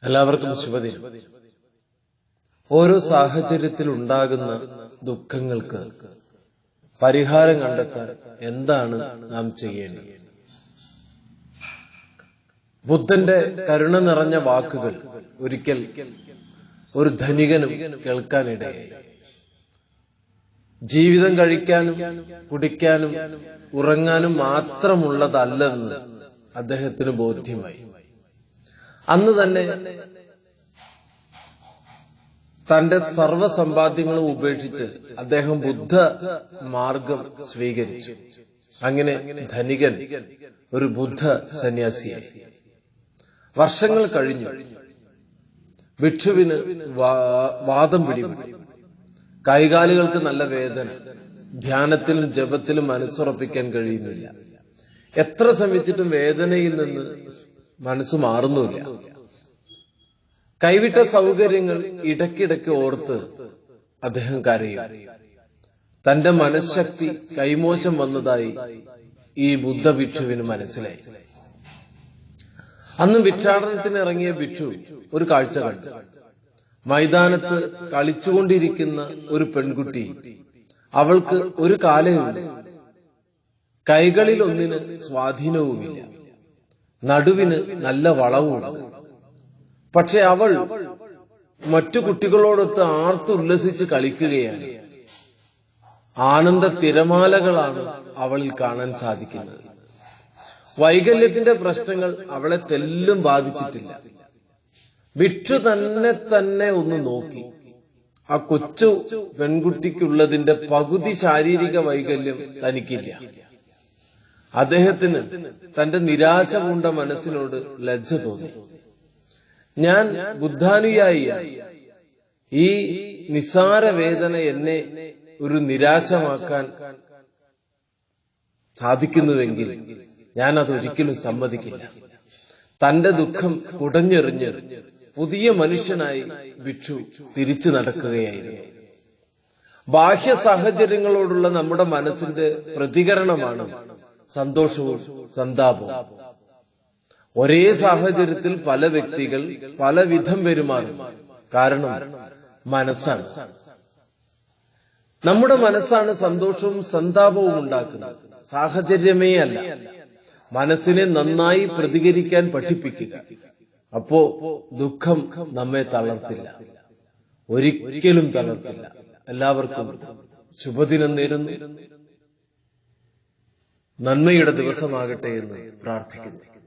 എല്ലാവർക്കും ശുഭദിനം. ഓരോ സാഹചര്യത്തിൽ ഉണ്ടാകുന്ന ദുഃഖങ്ങൾക്ക് പരിഹാരം കണ്ടെത്താൻ എന്താണ് നാം ചെയ്യേണ്ടത്? ബുദ്ധന്റെ കരുണ നിറഞ്ഞ വാക്കുകൾ ഒരിക്കൽ ഒരു ധനികനും കേൾക്കാനിടയായി. ജീവിതം കഴിക്കാനും കുടിക്കാനും ഉറങ്ങാനും മാത്രമുള്ളതല്ലെന്ന് അദ്ദേഹത്തിന് ബോധ്യമായി. അന്ന് തന്നെ തന്റെ സർവ്വസമ്പാദ്യങ്ങളും ഉപേക്ഷിച്ച് അദ്ദേഹം ബുദ്ധ മാർഗം സ്വീകരിച്ചു. അങ്ങനെ ധനികൻ ഒരു ബുദ്ധ സന്യാസിയായി. വർഷങ്ങൾ കഴിഞ്ഞു. ഭിക്ഷുവിന് വാദം പിടിപെട്ടു. കൈകാലുകൾക്ക് നല്ല വേദന. ധ്യാനത്തിലും ജപത്തിലും മനസ്സുറപ്പിക്കാൻ കഴിയുന്നില്ല. എത്ര ശ്രമിച്ചിട്ടും വേദനയിൽ നിന്ന് മനസ്സ് മാറുന്നില്ല. കൈവിട്ട സൗകര്യങ്ങൾ ഇടയ്ക്കിടയ്ക്ക് ഓർത്ത് അദ്ദേഹം കരയും. തന്റെ മനഃശക്തി കൈമോശം വന്നതായി ഈ ബുദ്ധ ഭിക്ഷുവിന് മനസ്സിലായി. അന്ന് ഭിക്ഷാടനത്തിന് ഇറങ്ങിയ ഭിക്ഷു ഒരു കാഴ്ച കണ്ടു. മൈതാനത്ത് കളിച്ചുകൊണ്ടിരിക്കുന്ന ഒരു പെൺകുട്ടി. അവൾക്ക് ഒരു കാലയുമില്ല. കൈകളിൽ ഒന്നിന് സ്വാധീനവുമില്ല. നടുവിന് നല്ല വളവുമുണ്ട്. പക്ഷെ അവൾ മറ്റു കുട്ടികളോടൊത്ത് ആർത്തുല്ലസിച്ച് കളിക്കുകയാണ്. ആനന്ദ തിരമാലകളാണ് അവളിൽ കാണാൻ സാധിക്കുന്നത്. വൈകല്യത്തിന്റെ പ്രശ്നങ്ങൾ അവളെ തെല്ലും ബാധിച്ചിട്ടില്ല. ഭിക്ഷു തന്നെ ഒന്ന് നോക്കി. ആ കൊച്ചു പെൺകുട്ടിക്കുള്ളതിന്റെ പകുതി ശാരീരിക വൈകല്യം തനിക്കില്ല. അദ്ദേഹത്തിന് തന്റെ നിരാശ പൂണ്ട മനസ്സിനോട് ലജ്ജ തോന്നി. ഞാൻ ബുദ്ധാനുയായിയാണ്. ഈ നിസ്സാര വേദന എന്നെ ഒരു നിരാശമാക്കാൻ സാധിക്കുന്നുവെങ്കിൽ ഞാൻ അതൊരിക്കലും സമ്മതിക്കില്ല. തന്റെ ദുഃഖം കുടഞ്ഞെറിഞ്ഞ് പുതിയ മനുഷ്യനായി ഭിക്ഷു തിരിച്ചു നടക്കുകയായിരുന്നു. ബാഹ്യ സാഹചര്യങ്ങളോടുള്ള നമ്മുടെ മനസ്സിന്റെ പ്രതികരണമാണ് സന്തോഷവും സന്താപവും. ഒരേ സാഹചര്യത്തിൽ പല വ്യക്തികൾ പല വിധം പെരുമാറും. കാരണം മനസ്സാണ്. നമ്മുടെ മനസ്സാണ് സന്തോഷവും സന്താപവും ഉണ്ടാക്കുന്നത്, സാഹചര്യമേ അല്ല. മനസ്സിനെ നന്നായി പ്രതികരിക്കാൻ പഠിപ്പിക്കുക. അപ്പോ ദുഃഖം നമ്മെ തളർത്തില്ല, ഒരിക്കലും തളർത്തില്ല. എല്ലാവർക്കും ശുഭദിനം നേരുന്നു. നന്മയുടെ ദിവസമാകട്ടെ എന്ന് പ്രാർത്ഥിക്കുന്നു.